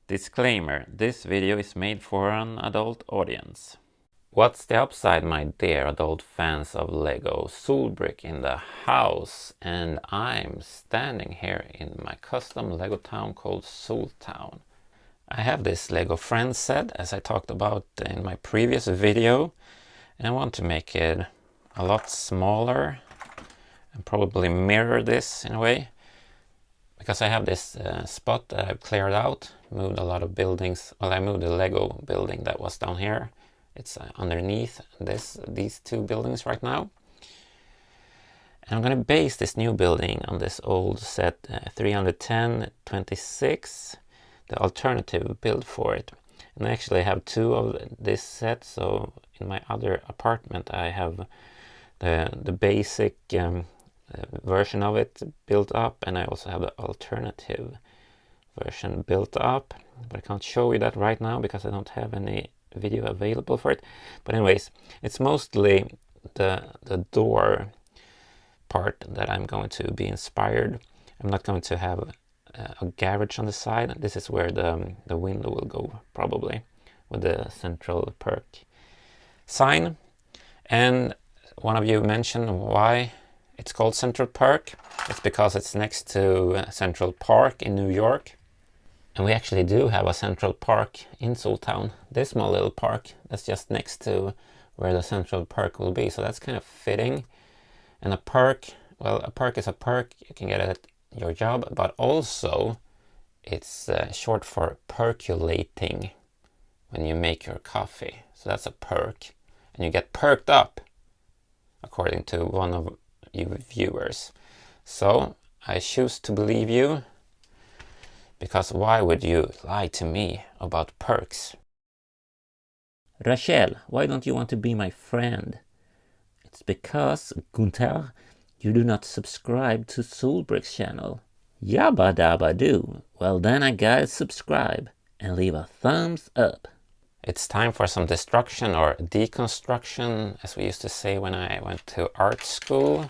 Disclaimer, this video is made for an adult audience. What's the upside, my dear adult fans of Lego? Solbrick in the house, and I'm standing here in my custom Lego town called Soltown. I have this Lego Friends set, as I talked about in my previous video, and I want to make it a lot smaller and probably mirror this in a way. Because I have this spot that I've cleared out, moved a lot of buildings. Well, I moved the Lego building that was down here. It's underneath these two buildings right now. And I'm going to base this new building on this old set 310-26, the alternative build for it. And I actually have two of this set, so in my other apartment I have the basic version of it built up, and I also have the alternative version built up, but I can't show you that right now because I don't have any video available for it. But anyways, it's mostly the door part that I'm going to be inspired. I'm not going to have a garage on the side. This is where the window will go, probably, with the Central Perk sign. And one of you mentioned why it's called Central Perk. It's because it's next to Central Park in New York. And we actually do have a Central Park in Soltown. This small little park that's just next to where the Central Perk will be. So that's kind of fitting. And a perk, well, a perk is a perk. You can get it at your job. But also, it's short for percolating when you make your coffee. So that's a perk. And you get perked up, according to one of you viewers. So I choose to believe you, because why would you lie to me about perks? Rachel, why don't you want to be my friend? It's because, Gunther, you do not subscribe to Solbrick's channel. Yabba dabba do. Well, then I gotta subscribe and leave a thumbs up. It's time for some destruction, or deconstruction, as we used to say when I went to art school.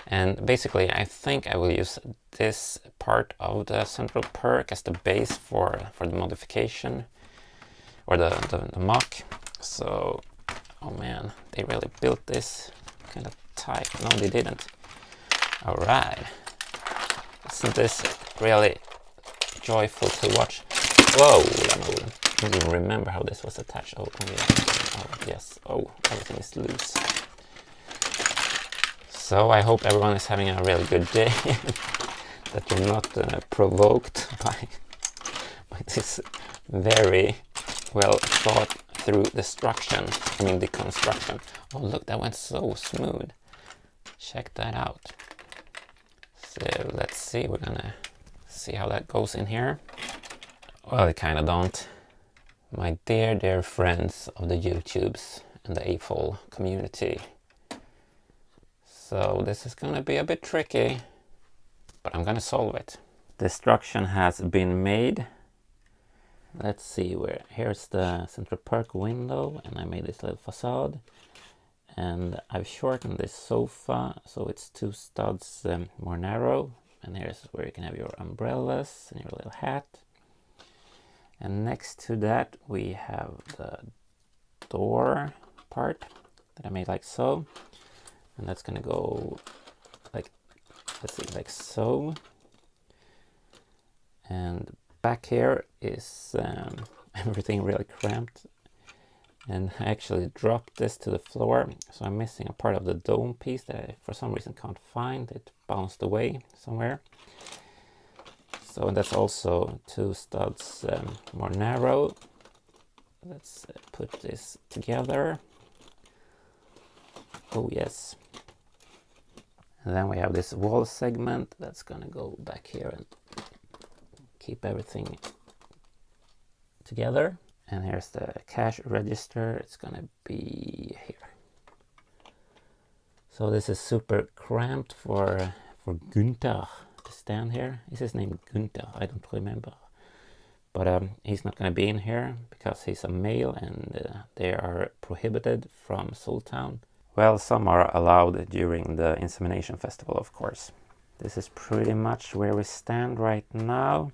And basically, I think I will use this part of the Central Perk as the base for the modification, or the mock. So, oh man, they really built this kind of tight. No, they didn't. All right. Isn't this really joyful to watch? Whoa, I don't even remember how this was attached. Oh, yeah. Oh, yes. Oh, everything is loose. So I hope everyone is having a really good day, that you're not provoked by this very well thought through deconstruction. Oh look, that went so smooth. Check that out. So let's see, we're gonna see how that goes in here. Well, it kind of don't. My dear friends of the YouTubes and the AFOL community. So this is going to be a bit tricky, but I'm going to solve it. Destruction has been made. Let's see where. Here's the Central Perk window, and I made this little facade. And I've shortened this sofa, so it's two studs more narrow. And here's where you can have your umbrellas and your little hat. And next to that, we have the door part that I made like so. And that's gonna go like, let's see, like so. And back here is everything really cramped. And I actually dropped this to the floor, so I'm missing a part of the dome piece that I, for some reason, can't find. It bounced away somewhere. So that's also two studs more narrow. Let's put this together. Oh yes. And then we have this wall segment that's gonna go back here and keep everything together. And here's the cash register. It's gonna be here. So this is super cramped for Gunther to stand here. Is his name Gunther? I don't remember. But he's not gonna be in here because he's a male, and they are prohibited from Soltown. Well, some are allowed during the insemination festival, of course. This is pretty much where we stand right now.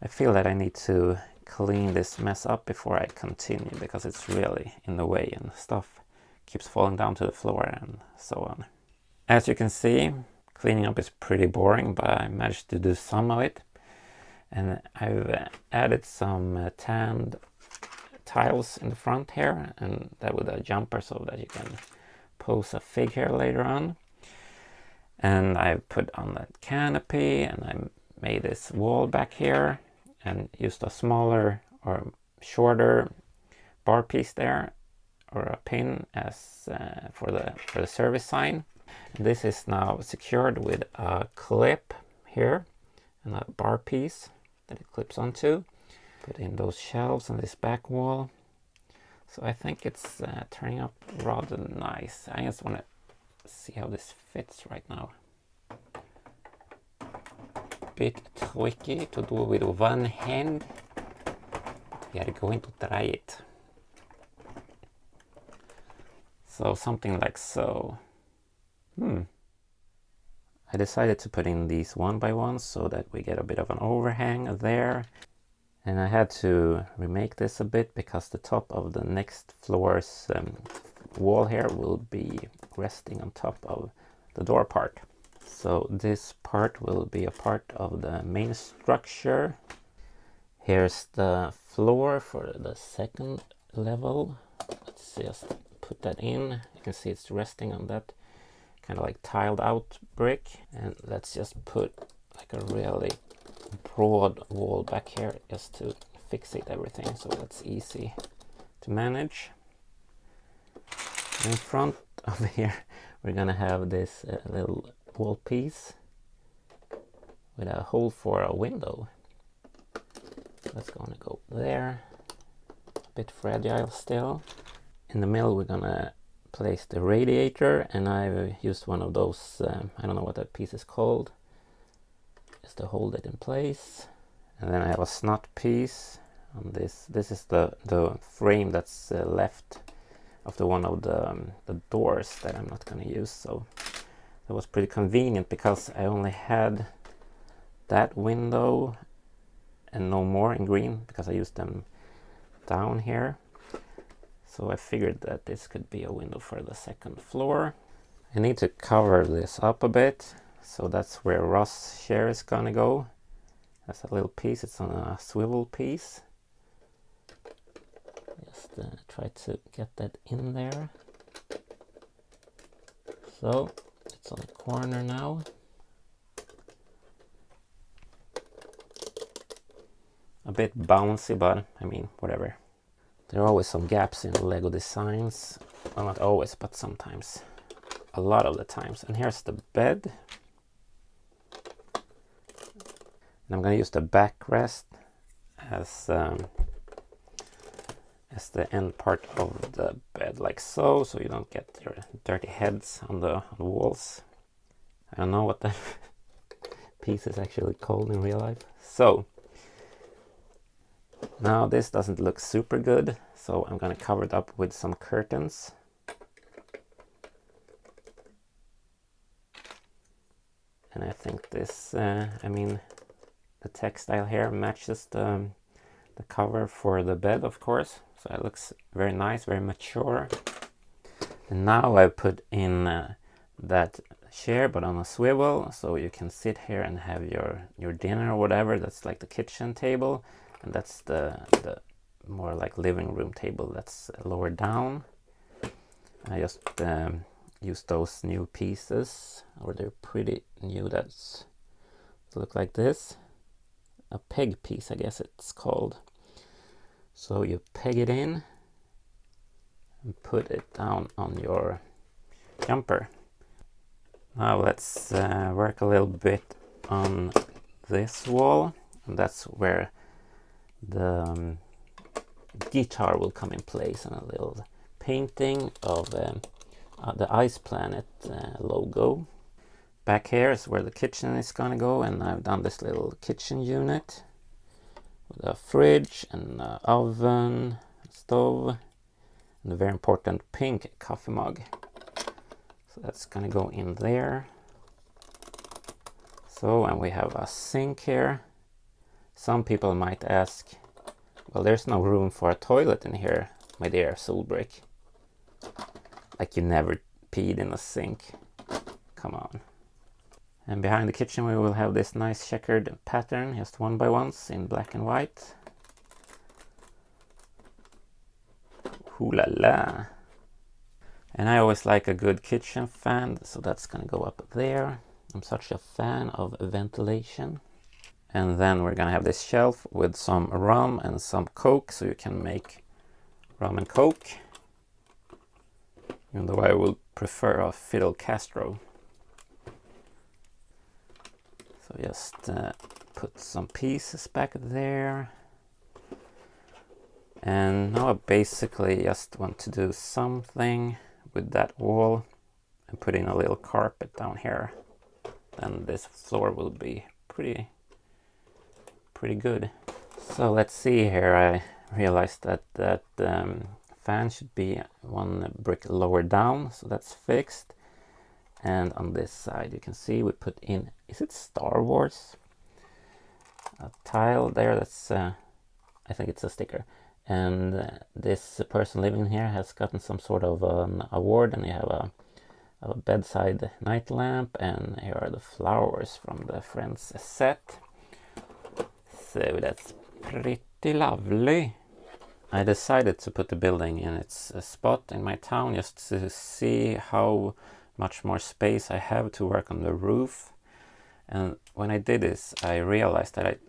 I feel that I need to clean this mess up before I continue, because it's really in the way and stuff keeps falling down to the floor and so on. As you can see, cleaning up is pretty boring, but I managed to do some of it. And I've added some tanned tiles in the front here, and that with a jumper so that you can pose a figure later on. And I put on that canopy, and I made this wall back here and used a smaller or shorter bar piece there, or a pin as for the service sign. And this is now secured with a clip here and a bar piece that it clips onto. Put in those shelves on this back wall. So I think it's turning out rather nice. I just want to see how this fits right now. Bit tricky to do with one hand. We are going to try it. So something like so. I decided to put in these one by one so that we get a bit of an overhang there. And I had to remake this a bit because the top of the next floor's wall here will be resting on top of the door part. So this part will be a part of the main structure. Here's the floor for the second level. Let's just put that in. You can see it's resting on that kind of like tiled out brick. And let's just put like a really broad wall back here just to fixate everything so that's easy to manage. In front of here we're gonna have this little wall piece with a hole for a window. That's gonna go there. A bit fragile still. In the middle we're gonna place the radiator, and I've used one of those, I don't know what that piece is called, just to hold it in place. And then I have a snot piece on this. This is the frame that's left of the one of the doors that I'm not gonna use. So that was pretty convenient because I only had that window and no more in green because I used them down here. So I figured that this could be a window for the second floor. I need to cover this up a bit. So that's where Ross' chair is gonna go. That's a little piece, it's on a swivel piece. Just try to get that in there. So it's on the corner now. A bit bouncy, but I mean, whatever. There are always some gaps in Lego designs. Well, not always, but sometimes. A lot of the times. And here's the bed. And I'm going to use the backrest as the end part of the bed, like so you don't get your dirty heads on the walls. I don't know what that piece is actually called in real life. So now this doesn't look super good, so I'm going to cover it up with some curtains. And I think this, the textile here matches the cover for the bed, of course. So it looks very nice, very mature. And now I put in that chair, but on a swivel, so you can sit here and have your dinner or whatever. That's like the kitchen table, and that's the more like living room table that's lower down. I just use those new pieces, or they're pretty new. That's look like this. A peg piece, I guess it's called. So you peg it in and put it down on your jumper. Now let's work a little bit on this wall, and that's where the guitar will come in place, and a little painting of the Ice Planet logo. Back here is where the kitchen is gonna go, and I've done this little kitchen unit with a fridge and an oven, stove, and a very important pink coffee mug. So that's gonna go in there. So, and we have a sink here, Some people might ask, well, there's no room for a toilet in here, my dear Solbrick. Like you never peed in a sink. Come on. And behind the kitchen we will have this nice checkered pattern, just 1x1s in black and white. Ooh la la. And I always like a good kitchen fan, so that's gonna go up there. I'm such a fan of ventilation. And then we're gonna have this shelf with some rum and some Coke, so you can make rum and Coke. Even though I will prefer a Fidel Castro. So just put some pieces back there. And now I basically just want to do something with that wall and put in a little carpet down here. Then this floor will be pretty good. So let's see here. I realized that fan should be one brick lower down, so that's fixed. And on this side you can see we put in, is it Star Wars? A tile there, that's I think it's a sticker. And this person living here has gotten some sort of an award, and you have a bedside night lamp, and here are the flowers from the Friends set. So that's pretty lovely. I decided to put the building in its spot in my town just to see how much more space I have to work on the roof. And when I did this, I realized that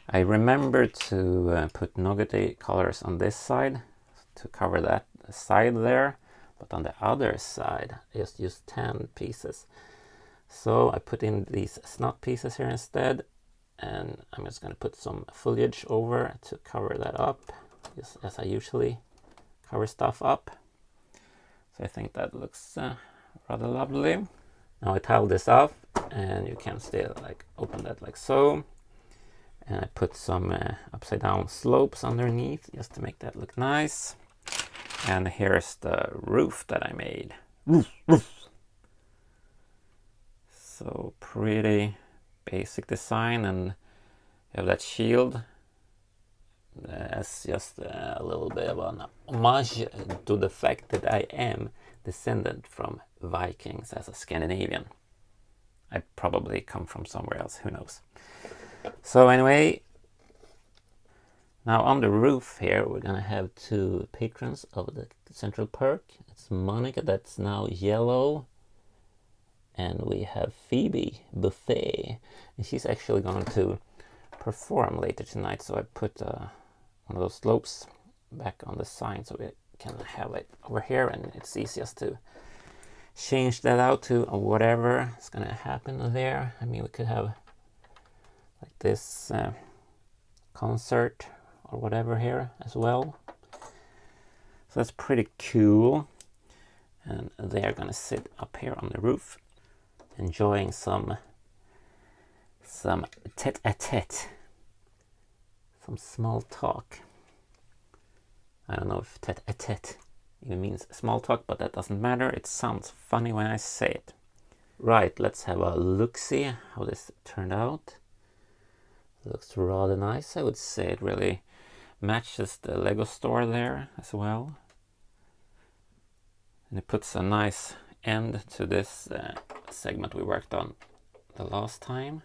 I remembered to put Nugget colors on this side to cover that side there, but on the other side I just used tan pieces. So I put in these snot pieces here instead, and I'm just going to put some foliage over to cover that up, just as I usually cover stuff up. So I think that looks rather lovely. Now I tiled this off, and you can still like open that like so. And I put some upside down slopes underneath just to make that look nice. And here's the roof that I made. Roof. So pretty basic design, and you have that shield as just a little bit of an homage to the fact that I am descendant from Vikings as a Scandinavian. I probably come from somewhere else, who knows. So anyway, now on the roof here we're gonna have two patrons of the Central Perk. It's Monica, that's now yellow, and we have Phoebe Buffet, and she's actually going to perform later tonight. So I put one of those slopes back on the sign so we can have it over here, and it's easiest to change that out to whatever is gonna happen there. I mean, we could have like this concert or whatever here as well. So that's pretty cool. And they are gonna sit up here on the roof, enjoying some tete-a-tete, some small talk. I don't know if tete-a-tete even means small talk, but that doesn't matter. It sounds funny when I say it. Right, let's have a look-see how this turned out. Looks rather nice, I would say. It really matches the Lego store there as well. And it puts a nice end to this segment we worked on the last time.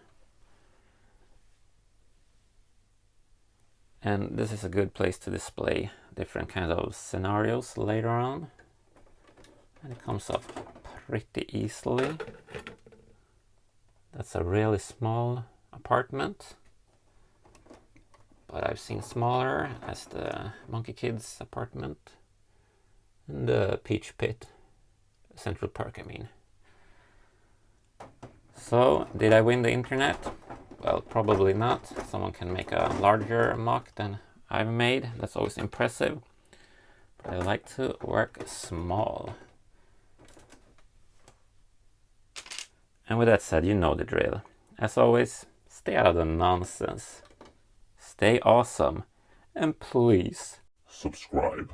And this is a good place to display different kinds of scenarios later on. And it comes off pretty easily. That's a really small apartment, but I've seen smaller, as the Monkey Kids apartment and the Peach Pit, Central Perk, I mean. So, did I win the internet? Well, probably not. Someone can make a larger mock than I've made. That's always impressive. But I like to work small. And with that said, you know the drill. As always, stay out of the nonsense. Stay awesome. And please subscribe.